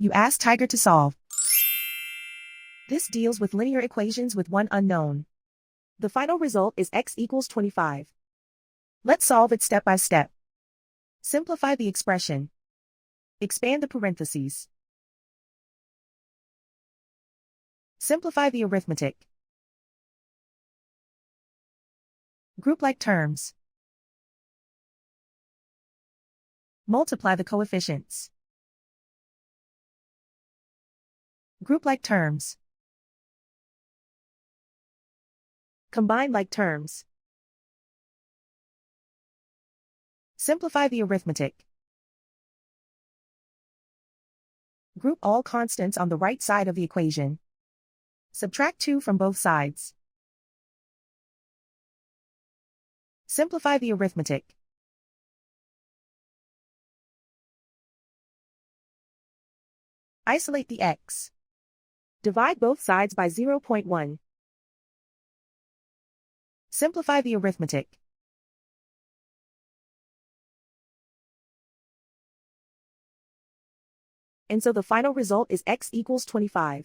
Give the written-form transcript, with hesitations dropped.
You ask Tiger to solve. This deals with linear equations with one unknown. The final result is x equals 25. Let's solve it step by step. Simplify the expression. Expand the parentheses. Simplify the arithmetic. Group like terms. Multiply the coefficients. Group like terms. Combine like terms. Simplify the arithmetic. Group all constants on the right side of the equation. Subtract 2 from both sides. Simplify the arithmetic. Isolate the x. Divide both sides by 0.1. Simplify the arithmetic. And so the final result is x equals 25.